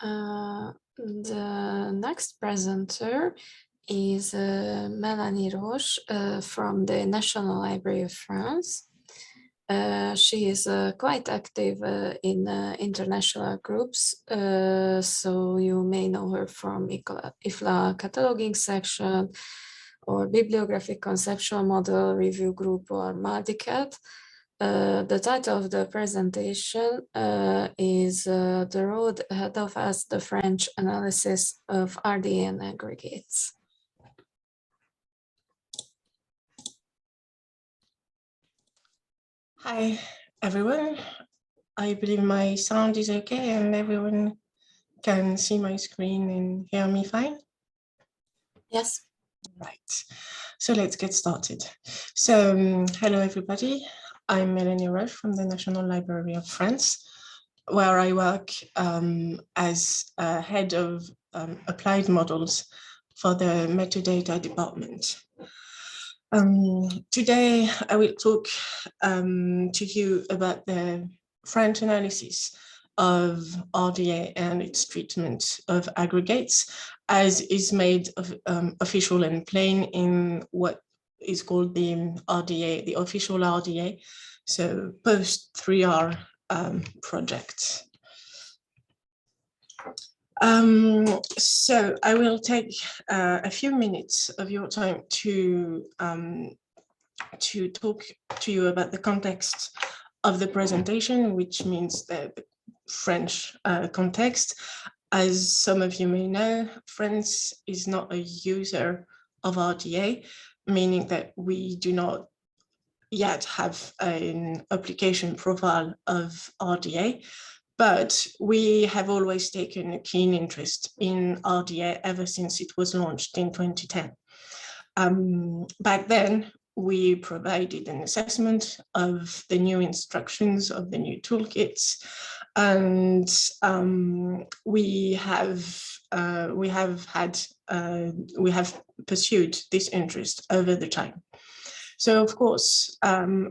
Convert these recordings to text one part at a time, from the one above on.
The next presenter is Mélanie Roche from the National Library of France. She is quite active in international groups, so you may know her from IFLA cataloging section or Bibliographic Conceptual Model Review Group or Multicat. The title of the presentation is The Road Ahead of Us, the French Analysis of RDA and Aggregates. Hi, everyone. I believe my sound is okay and everyone can see my screen and hear me fine? Yes. Right. So let's get started. So hello, everybody. I'm Mélanie Roche from the National Library of France, where I work as head of applied models for the metadata department. Today, I will talk to you about the French analysis of RDA and its treatment of aggregates, as is made of, official and plain in what is called the RDA, the official RDA, so post 3R project. So I will take a few minutes of your time to talk to you about the context of the presentation, which means the French context. As some of you may know, France is not a user of RDA, meaning that we do not yet have an application profile of RDA. But we have always taken a keen interest in RDA ever since it was launched in 2010. Back then, we provided an assessment of the new instructions of the new toolkits, and we have pursued this interest over the time. So, of course,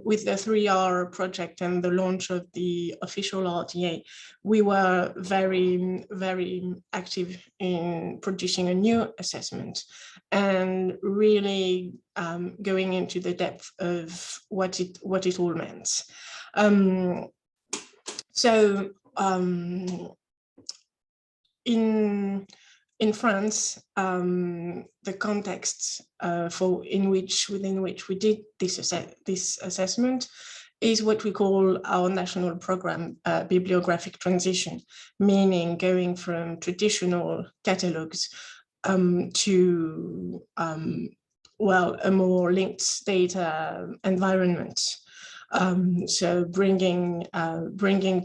with the 3R project and the launch of the official RDA, we were very, very active in producing a new assessment and really going into the depth of what it all meant. In France, the context within which we did this assessment is what we call our national program, bibliographic transition, meaning going from traditional catalogues to a more linked data environment. So bringing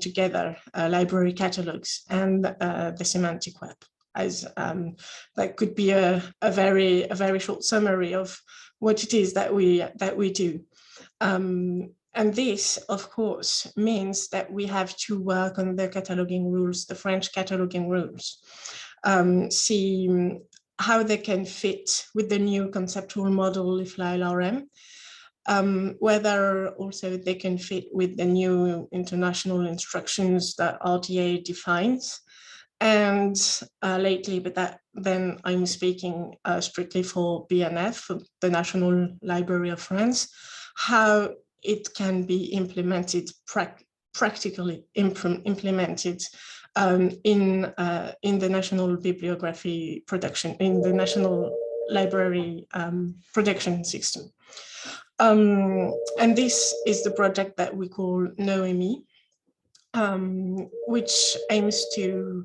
together library catalogues and the semantic web. As that could be a very short summary of what it is that we do. And this, of course, means that we have to work on the cataloging rules, the French cataloging rules, see how they can fit with the new conceptual model IFLA LRM, whether also they can fit with the new international instructions that RDA defines. And lately, but then I'm speaking strictly for BNF, for the National Library of France, how it can be implemented, practically implemented in the national bibliography production, in the National Library production system. And this is the project that we call NOEMI, which aims to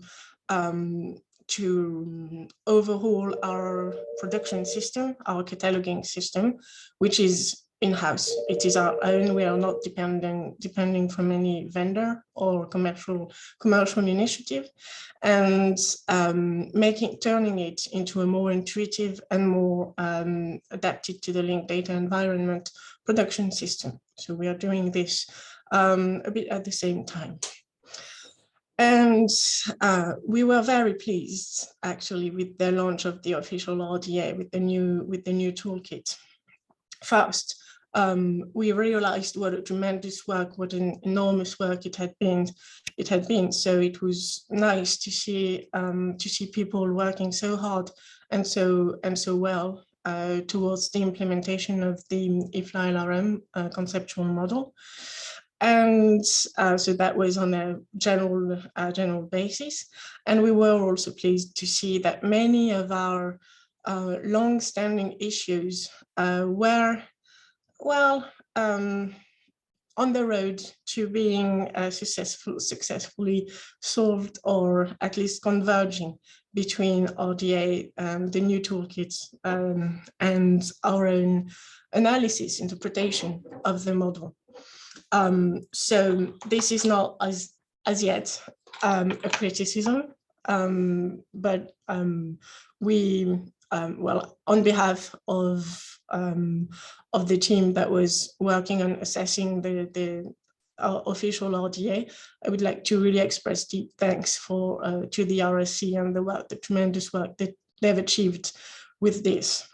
overhaul our production system, our cataloging system, which is in-house. It is our own. We are not depending from any vendor or commercial initiative, and turning it into a more intuitive and more adapted to the linked data environment production system. So we are doing this a bit at the same time. And we were very pleased, actually, with the launch of the official RDA with the new toolkit. First, we realized what a tremendous work, what an enormous work it had been. So it was nice to see people working so hard and so well towards the implementation of the IFLA-LRM conceptual model. And so that was on a general basis. And we were also pleased to see that many of our long-standing issues were, well, on the road to being successfully solved, or at least converging between RDA, the new toolkits, and our own analysis, interpretation of the model. So this is not as yet a criticism, but we, well, on behalf of the team that was working on assessing the official RDA, I would like to really express deep thanks to the RSC and the tremendous work that they've achieved with this.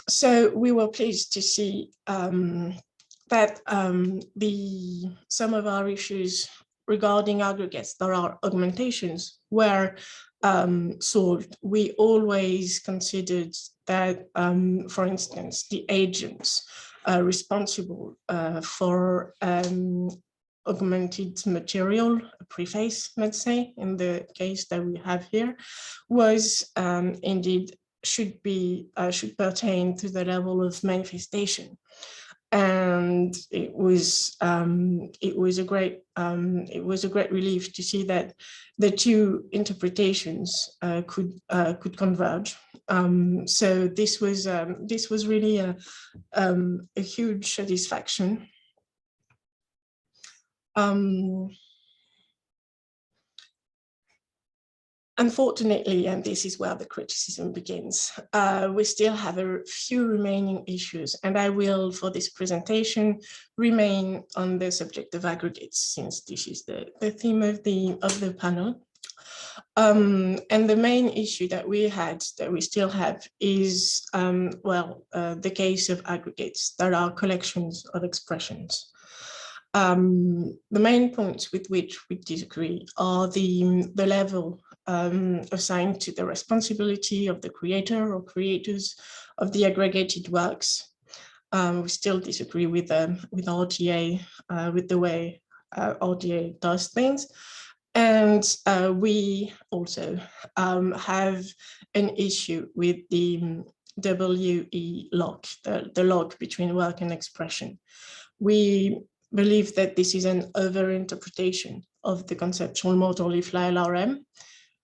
So we were pleased to see that some of our issues regarding aggregates, that are augmentations, were solved. We always considered that, for instance, the agents responsible for augmented material, a preface, let's say, in the case that we have here, was indeed should pertain to the level of manifestation. And it was a great relief to see that the two interpretations could converge. So this was really a huge satisfaction. Unfortunately, and this is where the criticism begins, we still have a few remaining issues, and I will, for this presentation, remain on the subject of aggregates, since this is the theme of the panel. And the main issue that we still have is, the case of aggregates that are collections of expressions. The main points with which we disagree are the level assigned to the responsibility of the creator or creators of the aggregated works. We still disagree with RDA, with the way RDA does things. And we also have an issue with the WE lock, the lock between work and expression. We believe that this is an overinterpretation of the conceptual model IFLA-LRM,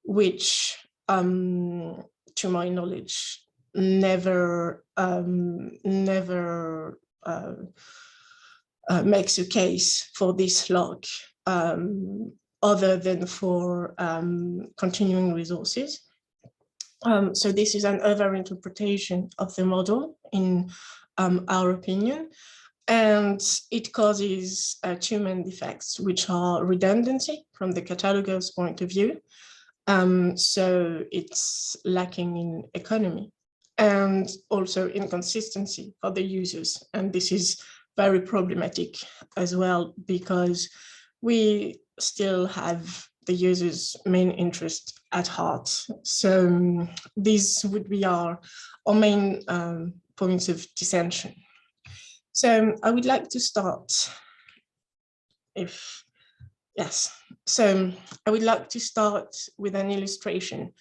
which, to my knowledge, never makes a case for this lock, other than for continuing resources. So this is an overinterpretation of the model, in our opinion, and it causes two main defects, which are redundancy from the cataloger's point of view. So it's lacking in economy, and also inconsistency for the users. And this is very problematic as well, because we still have the user's main interest at heart. So these would be our main points of dissension. So I would like to start, So I would like to start with an illustration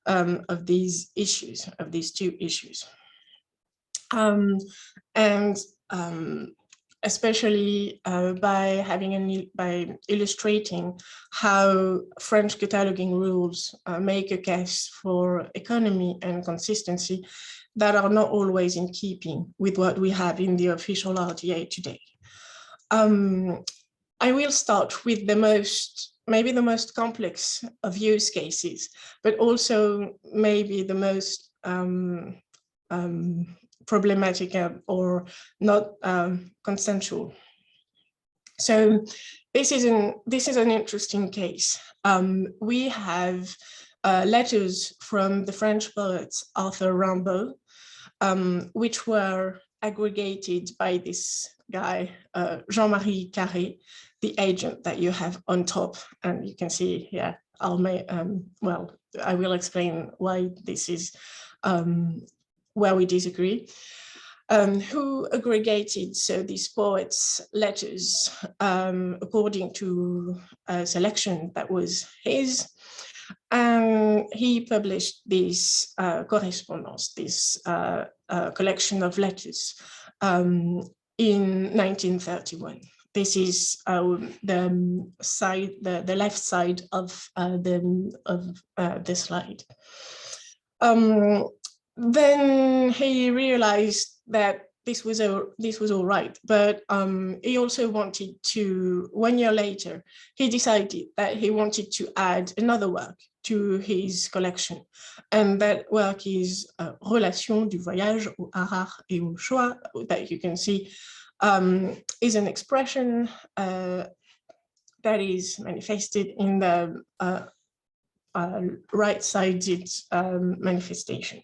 of these issues, of these two issues. Especially by illustrating how French cataloging rules make a case for economy and consistency that are not always in keeping with what we have in the official RDA today. I will start with maybe the most complex of use cases, but also maybe the most problematic or not consensual. So this is an interesting case. We have letters from the French poet Arthur Rimbaud, which were aggregated by this guy, Jean-Marie Carré, the agent that you have on top. And you can see here, well, I will explain why this is where we disagree. Who aggregated these poets' letters according to a selection that was his. And he published this correspondence, this collection of letters in 1931. This is the left side of the slide. Then he realized that this was all right, but he also wanted to, 1 year later, he decided that he wanted to add another work to his collection. And that work is Relation du voyage au hasard et au choix, that you can see is an expression that is manifested in the right-sided manifestation.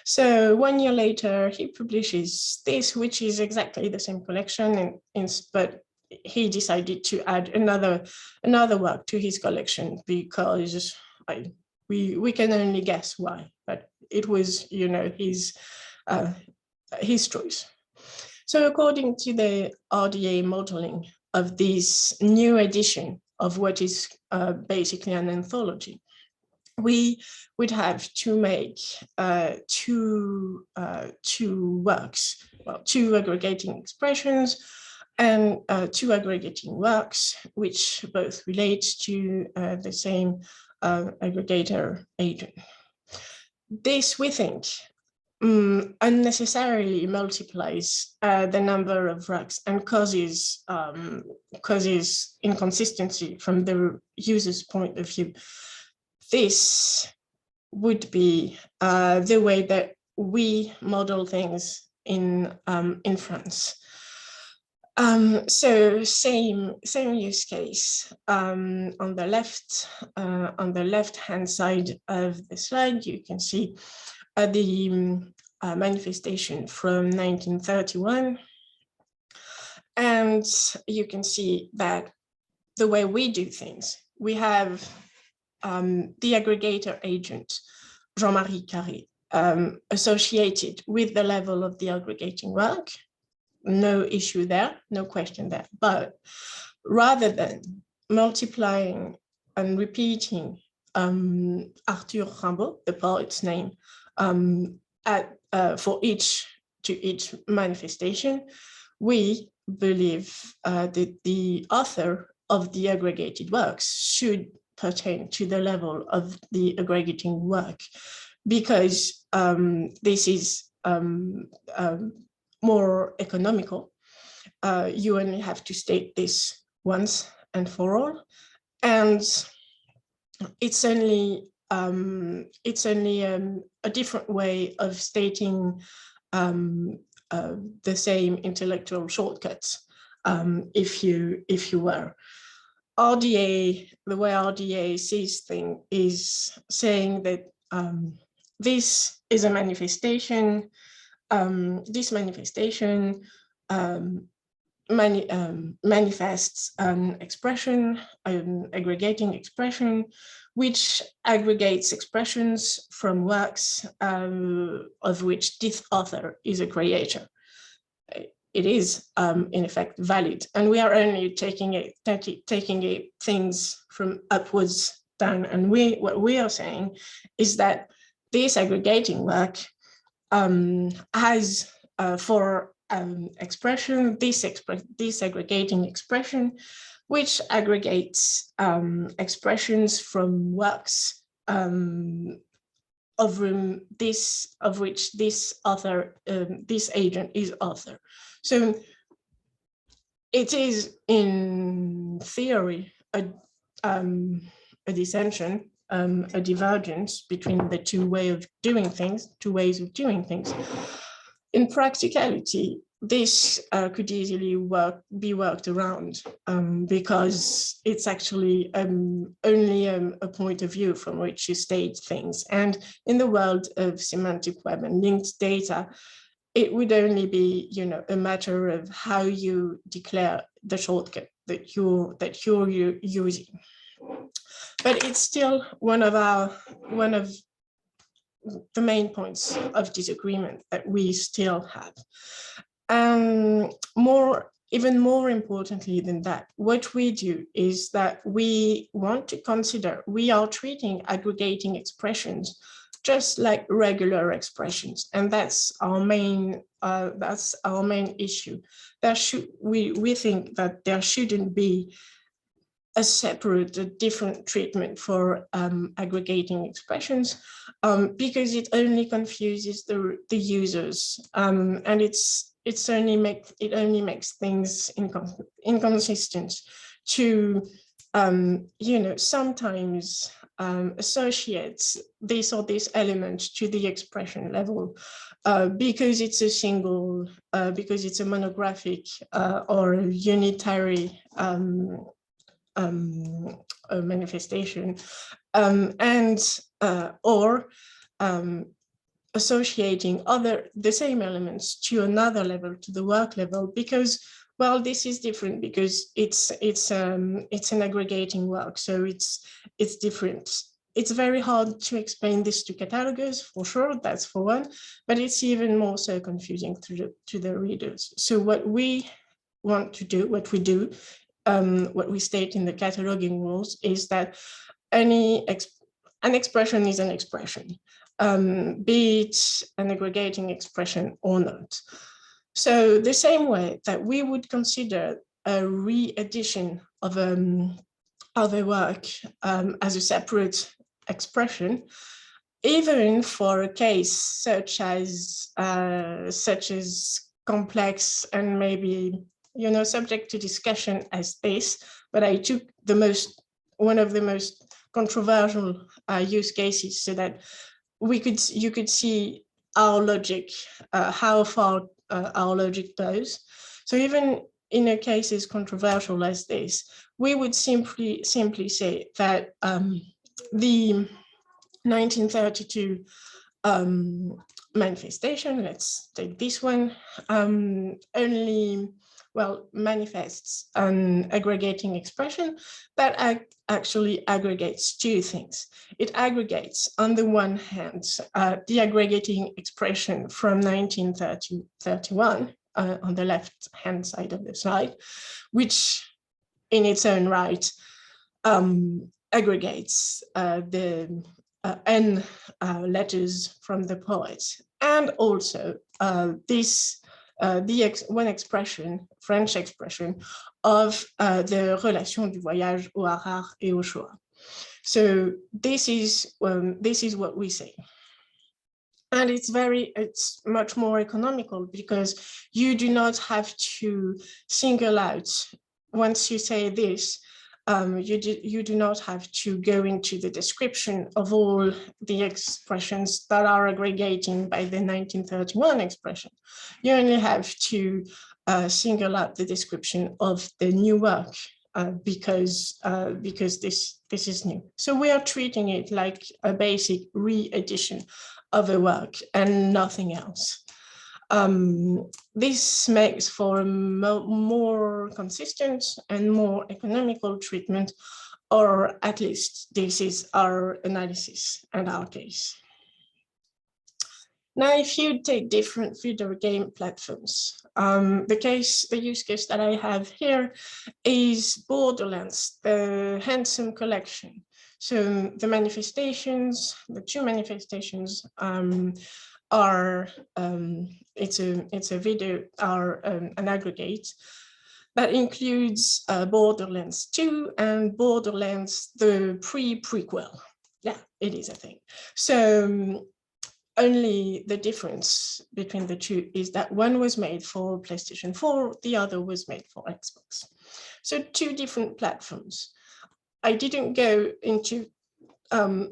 So 1 year later, he publishes this, which is exactly the same collection, but he decided to add another work to his collection because we can only guess why, but it was, you know, his choice. So according to the RDA modeling of this new edition of what is basically an anthology, we would have to make two works, well, two aggregating expressions and two aggregating works, which both relate to the same aggregator agent. This, we think, unnecessarily multiplies the number of works and causes inconsistency from the user's point of view. This would be the way that we model things in France. So same use case. On the left-hand side of the slide, you can see the manifestation from 1931, and you can see that the way we do things, we have the aggregator agent, Jean-Marie Carré, associated with the level of the aggregating work. No issue there, no question there. But rather than multiplying and repeating Arthur Rimbaud, the poet's name, for each manifestation, we believe that the author of the aggregated works should pertain to the level of the aggregating work, because this is more economical. You only have to state this once and for all, and it's only a different way of stating the same intellectual shortcuts, if you were. RDA, the way RDA sees things is saying that this is a manifestation. This manifestation manifests an expression, an aggregating expression, which aggregates expressions from works of which this author is a creator. It is, in effect, valid, and we are only taking things from upwards down. And what we are saying is that this aggregating work has for expression this aggregating expression, which aggregates expressions from works of which this author, this agent is author. So it is, in theory, a dissension, a divergence between the two ways of doing things. In practicality, this could easily be worked around because it's actually only a point of view from which you state things. And in the world of semantic web and linked data, it would only be, a matter of how you declare the shortcut that you're using. But it's still one of the main points of disagreement that we still have. Even more importantly than that, what we do is that we want to consider, we are treating aggregating expressions just like regular expressions, and that's our main issue. We think that there shouldn't be a separate, a different treatment for aggregating expressions, because it only confuses the users, and it only makes things inconsistent to sometimes associate this or this element to the expression level, because it's a single, because it's a monographic or a unitary a manifestation, or associating the same elements to another level, to the work level, because, well, this is different because it's an aggregating work, so it's different. It's very hard to explain this to catalogers, for sure, that's for one, but it's even more so confusing to the readers. So what we want to do, what we state in the cataloging rules is that an expression is an expression, be it an aggregating expression or not. So the same way that we would consider a re-edition of a work as a separate expression, even for a case such as complex and maybe subject to discussion as this, but I took one of the most controversial use cases so that you could see our logic, how far our logic goes. So even in a case as controversial as this, we would simply say that the 1932 manifestation, let's take this one, only, well, manifests an aggregating expression that actually aggregates two things. It aggregates, on the one hand, the aggregating expression from 1931 on the left-hand side of the slide, which in its own right aggregates the n letters from the poet, and also one expression, French expression, of the relation du voyage au Harare et au Shoah. So this is what we say. And it's much more economical because you do not have to single out, once you say this, you do not have to go into the description of all the expressions that are aggregating by the 1931 expression. You only have to single out the description of the new work because this is new. So we are treating it like a basic re-edition of a work and nothing else. This makes for a more consistent and more economical treatment, or at least this is our analysis and our case. Now, if you take different video game platforms, the use case that I have here is Borderlands, the Handsome Collection. So the manifestations, the two manifestations are it's a video, are an aggregate that includes Borderlands 2 and Borderlands the prequel. Yeah, it is a thing. So only the difference between the two is that one was made for PlayStation 4, the other was made for Xbox. So two different platforms. I didn't go into the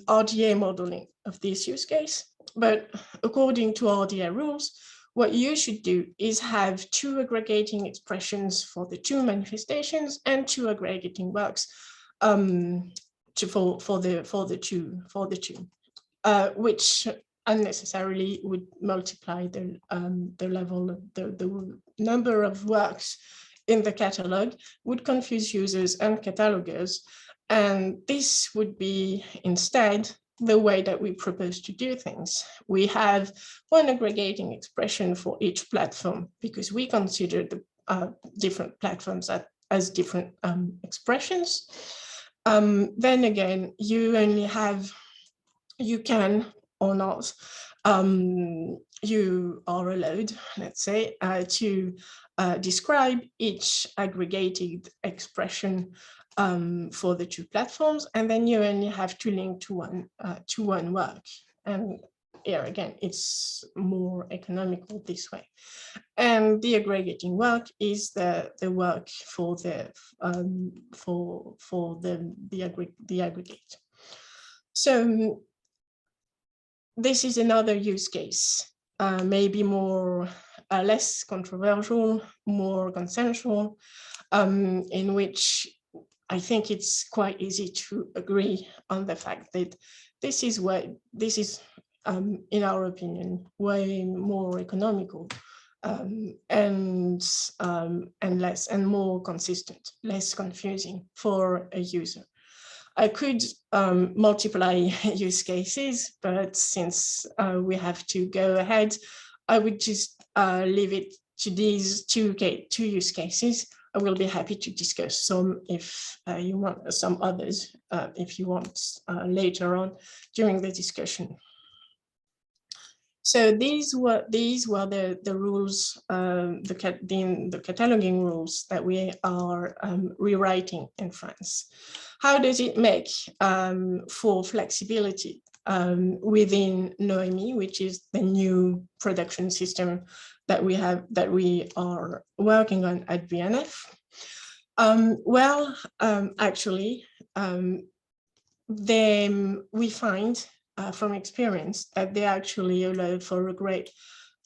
RDA modeling of this use case, but according to RDA rules, what you should do is have two aggregating expressions for the two manifestations and two aggregating works for the two, which unnecessarily would multiply the level of the number of works in the catalog, would confuse users and catalogers. And this would be instead the way that we propose to do things. We have one aggregating expression for each platform because we consider the different platforms as different expressions. Then again, you can or not, you are allowed, let's say, to describe each aggregated expression for the two platforms, and then you only have to link to one work. And here again, it's more economical this way. And the aggregating work is the work for the aggregate. So this is another use case, maybe more less controversial, more consensual, in which I think it's quite easy to agree on the fact that this is, in our opinion, way more economical and more consistent, less confusing for a user. I could multiply use cases, but since we have to go ahead, I would just leave it to these two use cases. I will be happy to discuss some if you want, some others if you want later on during the discussion. So these were the rules, the cataloging rules that we are rewriting in France. How does it make for flexibility within Noemi, which is the new production system that we are working on at BNF? Actually, we find from experience that they actually allow for a great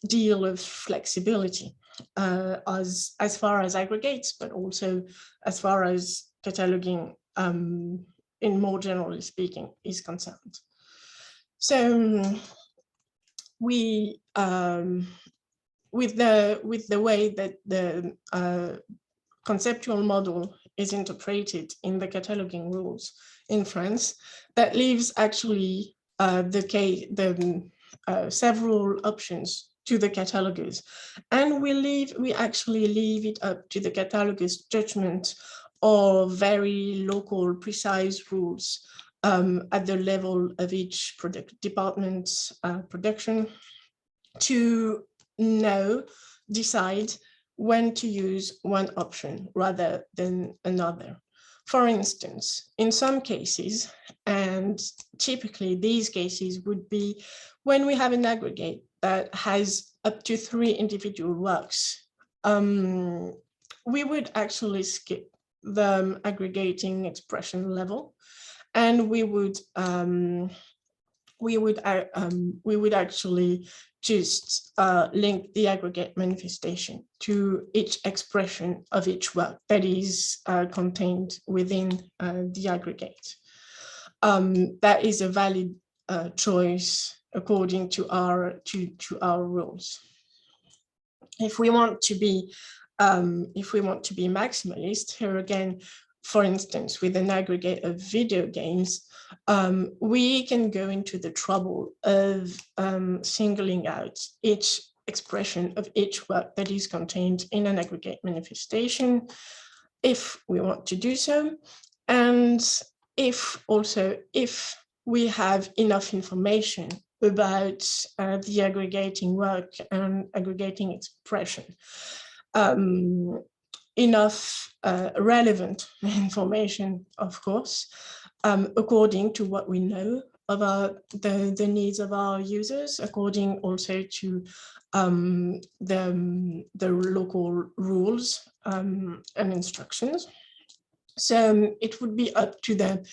deal of flexibility as far as aggregates, but also as far as cataloging in more generally speaking is concerned. So we with the way that the conceptual model is interpreted in the cataloging rules in France, that leaves actually several options to the catalogers, and we actually leave it up to the catalogers' judgment or very local, precise rules at the level of each department's production to decide when to use one option rather than another. For instance, in some cases, and typically these cases would be when we have an aggregate that has up to 3 individual works, we would actually skip the aggregating expression level, and we would actually just link the aggregate manifestation to each expression of each work that is contained within the aggregate. That is a valid choice according to our rules. If we want to be maximalist, here again, for instance, with an aggregate of video games, we can go into the trouble of singling out each expression of each work that is contained in an aggregate manifestation, if we want to do so, and if we have enough information about the aggregating work and aggregating expression. Enough relevant information, of course, according to what we know about the needs of our users, according also to the local rules and instructions. So it would be up to the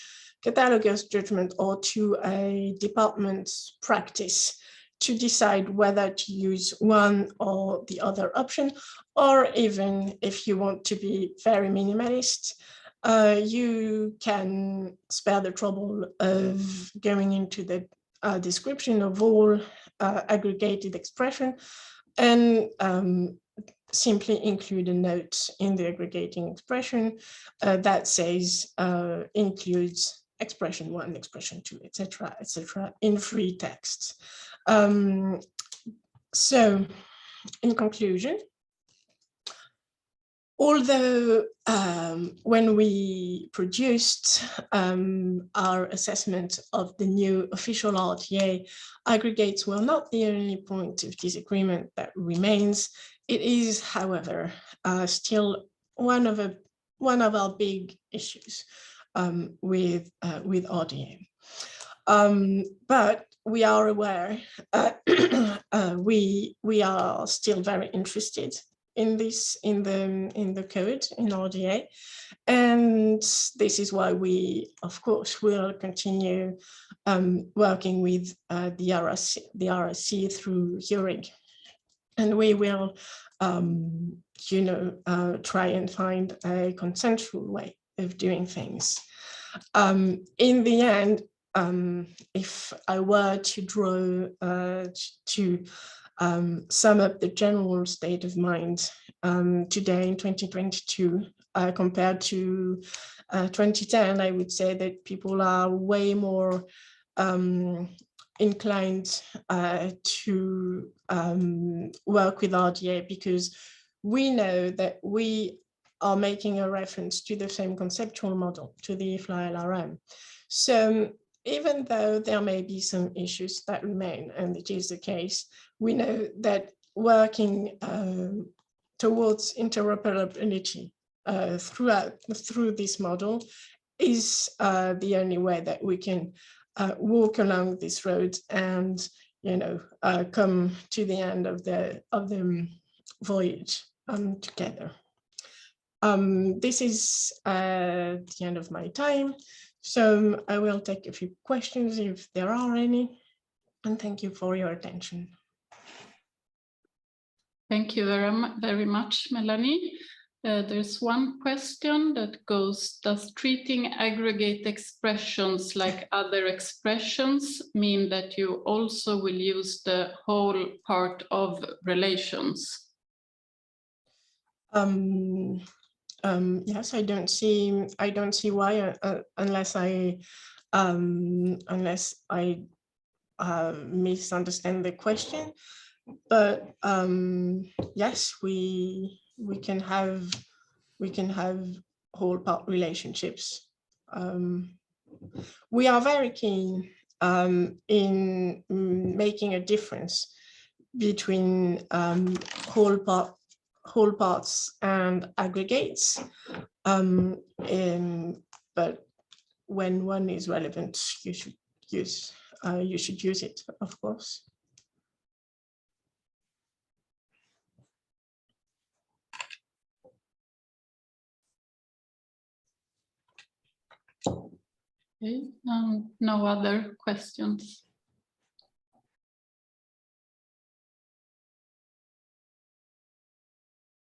cataloger's judgment or to a department's practice to decide whether to use one or the other option, or even if you want to be very minimalist, you can spare the trouble of going into the description of all aggregated expression, and simply include a note in the aggregating expression that says includes expression 1, expression 2, etc., in free text. So, in conclusion, although when we produced our assessment of the new official RDA, aggregates were not the only point of disagreement that remains. It is, however, still one of our big issues with RDA. But we are aware we are still very interested in this, in the code in RDA, and this is why we, of course, will continue working with the RSC through hearing, and we will, you know, try and find a consensual way of doing things. In the end, if I were to draw to sum up the general state of mind today in 2022 compared to 2010, I would say that people are way more inclined to work with RDA, because we know that we are making a reference to the same conceptual model, to the IFLA LRM. So even though there may be some issues that remain, and it is the case, we know that working towards interoperability through this model is the only way that we can walk along this road and, you know, come to the end of the voyage together. This is the end of my time, so I will take a few questions if there are any, and thank you for your attention. Thank you very much, Mélanie. There's one question that goes, does treating aggregate expressions like other expressions mean that you also will use the whole part of relations? Yes, I don't see why, unless I misunderstand the question. But yes, we can have whole part relationships. We are very keen in making a difference between whole parts and aggregates, but when one is relevant, you should use it, of course. Okay, no other questions.